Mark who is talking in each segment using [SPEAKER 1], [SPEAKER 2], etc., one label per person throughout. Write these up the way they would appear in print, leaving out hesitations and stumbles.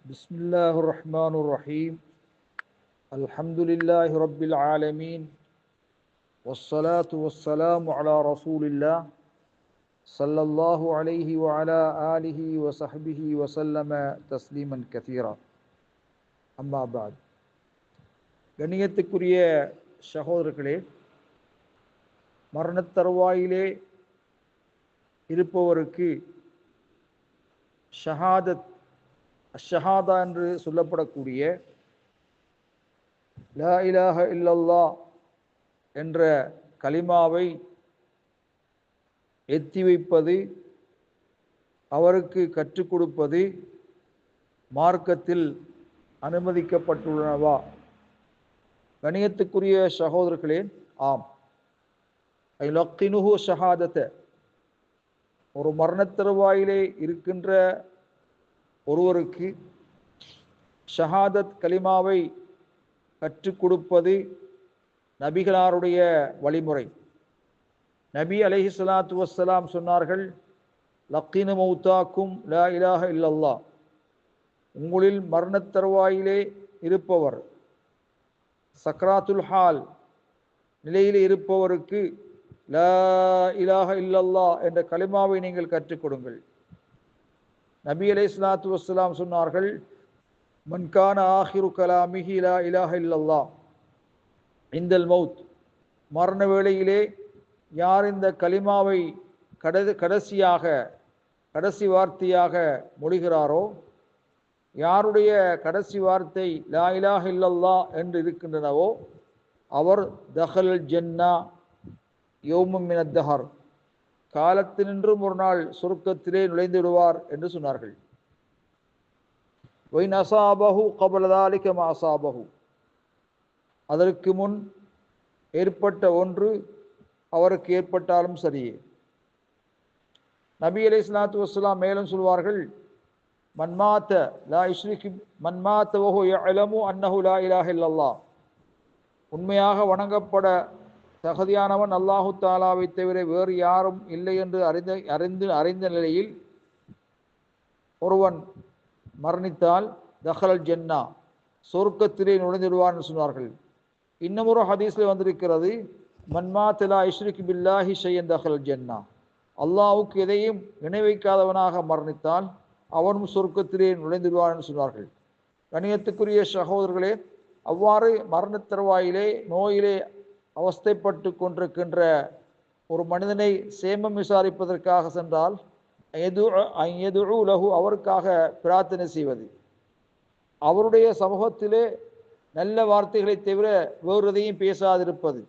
[SPEAKER 1] بسم الله الرحمن الرحيم الحمد لله رب العالمين والصلاة والسلام على رسول الله صلى الله عليه وعلى آله وصحبه وسلم تسليما كثيرا أما بعد கண்ணியத்துக்குரிய சகோதரர்களே, மரணத் தருவாயிலே இருப்பவருக்கு ஷஹாதத் அஷ்ஷஹாதா என்று சொல்லப்படக்கூடிய லா இலாஹ இல்லல்லாஹ் என்ற கலிமாவை எத்தி வைப்பது, அவருக்கு கற்றுக் கொடுப்பது மார்க்கத்தில் அனுமதிக்கப்பட்டுள்ளனவா? கணியத்துக்குரிய சகோதரர்களே, ஆம். ஐலக்கினுஹு ஷஹாதத, ஒரு மரணத் தருவாயிலே இருக்கின்ற ஒருவருக்கு ஷஹாதத் கலிமாவை கற்றுக் கொடுப்பது நபிகளாருடைய வழிமுறை. நபி அலைஹிஸ்ஸலாத்து வஸ்ஸலாம் சொன்னார்கள், லக்கினு மௌத்தாக்கும் லா இலாஹ இல்லல்லாஹ், உங்களில் மரணத் தருவாயிலே இருப்பவர், சக்ராத்துல் ஹால் நிலையிலே இருப்பவருக்கு லா இலாஹ இல்லல்லாஹ் என்ற கலிமாவை நீங்கள் கற்றுக் கொடுங்கள். நபி அலைஹிஸ்ஸலாத்து வஸ்ஸலாம் சொன்னார்கள், மன் கான ஆஹிரு கலாமிஹி லா இலாஹ இல்லல்லாஹ் இந்தல் மௌத், மரண வேளையிலே யார் இந்த கலிமாவை கடைசி வார்த்தையாக மொழிகிறாரோ, யாருடைய கடைசி வார்த்தை லா இலாஹ இல்லல்லாஹ் என்று இருக்கின்றனவோ, அவர் தஹல் ஜன்னா யௌமம் மினத் தஹர், காலத்தினின்றும் ஒரு நாள் சொர்க்கத்திலே நுழைந்து விடுவார் என்று சொன்னார்கள். வைன் அசாபஹு கபல தாலிக மா அசாபஹு, அதற்கு முன் ஏற்பட்ட ஒன்று அவருக்கு ஏற்பட்டாலும் சரியே. நபி அலைஹிஸ்ஸலாத்து வஸ்ஸலாம் மேலும் சொல்வார்கள், மன்மாத்த லா யுஷ்ரிக் மன்மாத்த வஹு யஅலமு அன்னஹு லா இலாஹ இல்லல்லாஹ், உண்மையாக வணங்கப்பட தகுதியானவன் அல்லாஹு தாலாவை தவிர வேறு யாரும் இல்லை என்று அறிந்த நிலையில் ஒருவன் மரணித்தால் தஹல் ஜன்னா, சொர்க்கத்திலே நுழைந்துடுவான் என்று சொன்னார்கள். இன்னமொரு ஹதீஸில் வந்திருக்கிறது, மன்மாத் லா யுஷ்ரிக் பில்லாஹி ஷையன் தஹல் ஜன்னா, அல்லாஹ்வுக்கு எதையும் இணை வைக்காதவனாக மரணித்தால் அவனும் சொர்க்கத்திலே நுழைந்துடுவான் என்று சொன்னார்கள். கணியத்துக்குரிய சகோதரர்களே, அவ்வாறு மரணத் தருவாயிலே நோயிலே அவஸ்தைப்பட்டு கொண்டிருக்கின்ற ஒரு மனிதனை சேமம் விசாரிப்பதற்காக சென்றால் லஹு, அவருக்காக பிரார்த்தனை செய்வது, அவருடைய சமூகத்திலே நல்ல வார்த்தைகளை தவிர வேறு எதையும் பேசாதிருப்பது.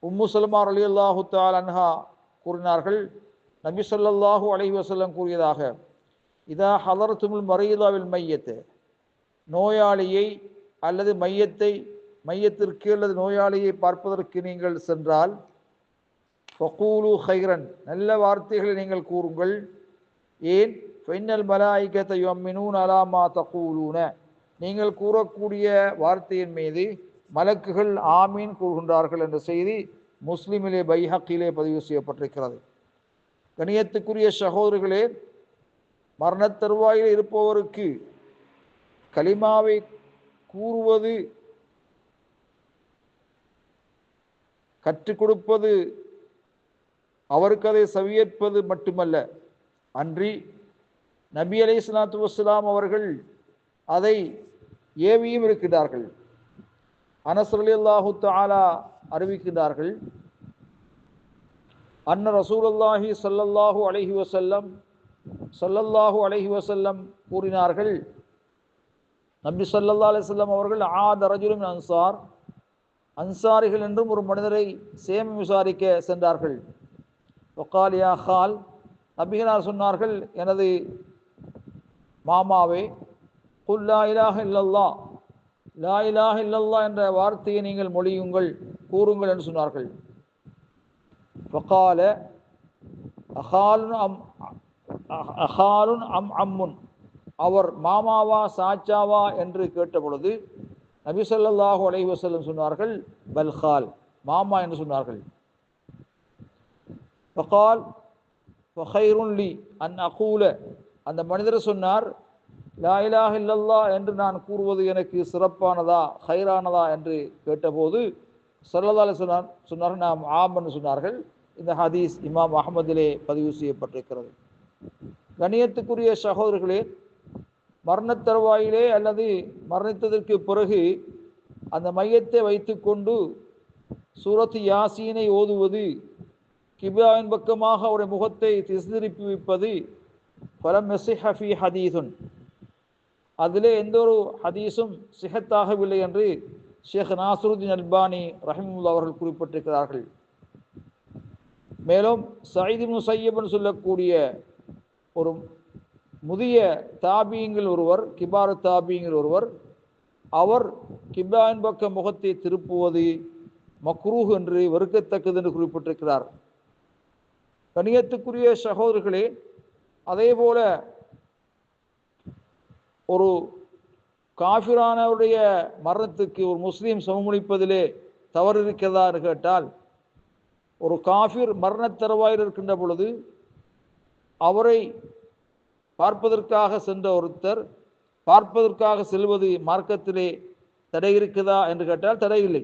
[SPEAKER 1] உம்மு சல்மா ரலியல்லாஹு தஆலா அன்ஹா கூறினார்கள், நபி ஸல்லல்லாஹு அலைஹி வஸல்லம் கூறியதாக, இதா ஹலர்துமுல் மரீதாவில் மையத், நோயாளியை அல்லது மையத்திற்கு அல்லது நோயாளியை பார்ப்பதற்கு நீங்கள் சென்றால், ஃபகூலு ஹைரன், நல்ல வார்த்தைகளை நீங்கள் கூறுங்கள். ஏன்? ஃபைனல் மலாயிகத யுமினூன அலா மா தகூலூன, நீங்கள் கூறக்கூடிய வார்த்தையின் மீது மலக்குகள் ஆமீன் கூறுகின்றார்கள் என்ற செய்தி முஸ்லிமிலே பைஹக்கிலே பதிவு செய்யப்பட்டிருக்கிறது. கணியத்துக்குரிய சகோதரர்களே, மரணத் தருவாயில் இருப்பவருக்கு கலிமாவை கூறுவது, கற்றுக் கொடுப்பது, அவருக்கு அதை செவியேற்பது மட்டுமல்ல, அன்றி நபி அலைஹிஸ்ஸலாத்து வஸ்ஸலாம் அவர்கள் அதை ஏவியும் இருக்கிறார்கள். அனஸ் ரலியல்லாஹு தஆலா அறிவிக்கிறார்கள், அன்ன ரசூலுல்லாஹி ஸல்லல்லாஹு அலைஹி வஸல்லம் கூறினார்கள், நபி ஸல்லல்லாஹு அலைஹி வஸல்லம் அவர்கள் ஆத ரஜுலுன் அன்சார், அன்சாரிகள் என்றும் ஒரு மனிதரை சேமம் விசாரிக்க சென்றார்கள். வகால் யா ஹால், நபிகளார் சொன்னார்கள், எனது மாமாவே, குல் லா இலாஹ இல்லல்லாஹ், லா இலாஹ இல்லல்லாஹ் என்ற வார்த்தையை நீங்கள் மொழியுங்கள், கூறுங்கள் என்று சொன்னார்கள். வகால அஹாலுன் அம் அம்முன், அவர் மாமாவா சாச்சாவா என்று கேட்ட பொழுது நபி ஸல்லல்லாஹு அலைஹி வஸல்லம் சொன்னார்கள், பல்கால், மாமா என்று சொன்னார்கள். ஃபகால் ஃபஹைருன் லி அன் அகூல, அந்த மனிதர் சொன்னார், லா இலாஹ இல்லல்லாஹ் என்று நான் கூறுவது எனக்கு சிறப்பானதா ஹைரானதா என்று கேட்டபோது ஸல்லல்லாஹு அலைஹி வஸல்லம் சொன்னார்கள், நாம் ஆம் என்று சொன்னார்கள். இந்த ஹதீஸ் இமாம் அஹ்மதிலே பதிவு செய்யப்பட்டிருக்கிறது. கணியத்துக்குரிய சகோதரர்களே, மரணத் தருவாயிலே அல்லது மரணித்ததற்கு பிறகு அந்த மையத்தை வைத்துக்கொண்டு சூரத் யாசீனை ஓதுவது, கிப்லாவின் பக்கமாக அவருடைய முகத்தை திசை திருப்பி வைப்பது, ஃபலம் யஸிஹ ஃபீ ஹதீஸுன், அதிலே எந்த ஒரு ஹதீஸும் சிஹத்தாகவில்லை என்று ஷேக் நாசருத்தீன் அல்பானி ரஹிமஹுல்லாஹ் அவர்கள் குறிப்பிட்டிருக்கிறார்கள். மேலும் சயீத் இப்னு முஸய்யிப் என்று சொல்லக்கூடிய ஒரு முதிய தாபியங்கள் ஒருவர், கிபாரு தாபியங்கள் ஒருவர், அவர் கிப்லாவின் பக்கம் முகத்தை திருப்புவது மக்ரூஹ் என்று வெறுக்கத்தக்கது என்று குறிப்பிட்டிருக்கிறார். கணியத்துக்குரிய சகோதரர்களே, அதே போல ஒரு காஃபிரானவருடைய மரணத்துக்கு ஒரு முஸ்லீம் சமமளிப்பதிலே தவறு இருக்கிறதா என்று கேட்டால், ஒரு காஃபிர் மரணத் தருவாயில் இருக்கின்ற பொழுது அவரை பார்ப்பதற்காக சென்ற ஒருத்தர் பார்ப்பதற்காக செல்வது மார்க்கத்திலே தடை இருக்குதா என்று கேட்டால் தடை இல்லை.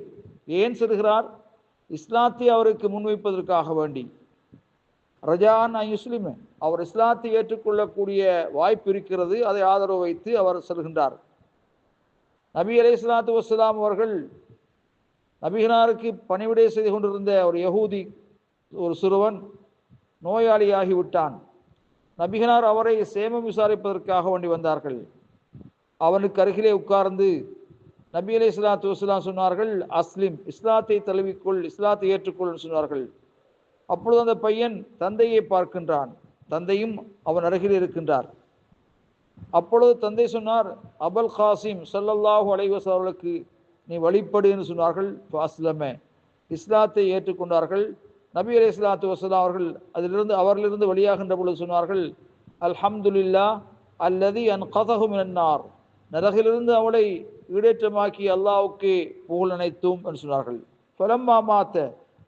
[SPEAKER 1] ஏன் செல்கிறார்? இஸ்லாத்தை அவருக்கு முன்வைப்பதற்காக வேண்டி, ரஜான் முஸ்லிம், அவர் இஸ்லாத்தை ஏற்றுக்கொள்ளக்கூடிய வாய்ப்பு இருக்கிறது, அதை ஆதரவு வைத்து அவர் செல்கின்றார். நபி அலைஹிஸ்ஸலாத்து வஸ்ஸலாம் அவர்கள் நபிகளாருக்கு பணிவிடை செய்து கொண்டிருந்த ஒரு யகூதி, ஒரு சிறுவன் நோயாளியாகிவிட்டான். நபிகளார் அவரை சேமம் விசாரிப்பதற்காக வேண்டி வந்தார்கள். அவனுக்கு அருகிலே உட்கார்ந்து நபி அலைஹிஸ்ஸலாத்து வஸ்ஸலாம் சொன்னார்கள், அஸ்லிம், இஸ்லாத்தை தழுவிக்கொள், இஸ்லாத்தை ஏற்றுக்கொள் சொன்னார்கள். அப்பொழுது அந்த பையன் தந்தையை பார்க்கின்றான். தந்தையும் அவன் அருகில் இருக்கின்றார். அப்பொழுது தந்தை சொன்னார், அபுல் காசிம் ஸல்லல்லாஹு அலைஹி வஸல்லம் அவர்களுக்கு நீ வழிபடு என்று சொன்னார்கள். ஃபஅஸ்லம, இஸ்லாத்தை ஏற்றுக்கொண்டார்கள். நபி அலைஹிஸ்ஸலாத்து வஸ்ஸலாம் அவர்கள் அவரிலிருந்து வெளியாகின்ற பொழுது சொன்னார்கள், அல்ஹம்துலில்லாஹ் அல்லதி அன்கதஹு மினன்னார், நரகிலிருந்து அவளை ஈடேற்றமாக்கி அல்லாஹ்வுக்கு புகழ் அனைத்தும் என்று சொன்னார்கள். ஃபலம்மா மாத்த,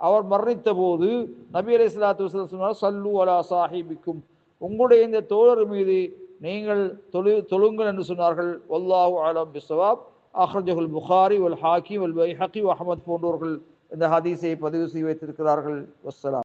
[SPEAKER 1] அவர் மரணித்த போது நபி அலைஹிஸ்ஸலாத்து வஸ்ஸலாம் சொன்னார், சல்லு அலா சாஹிபிக்கும், உங்களுடைய இந்த தோழர் மீது நீங்கள் தொழுங்கள் என்று சொன்னார்கள். வல்லாஹு அலம் பிஸ்ஸவாப். அஹ்ரஜஹுல் புகாரி வல் ஹாக்கிம் வல் பைஹகி வ அஹ்மத் போன்றவர்கள் இந்த ஹதீஸை பதிவு செய்து வைத்திருக்கிறார்கள். வஸ்ஸலாம்.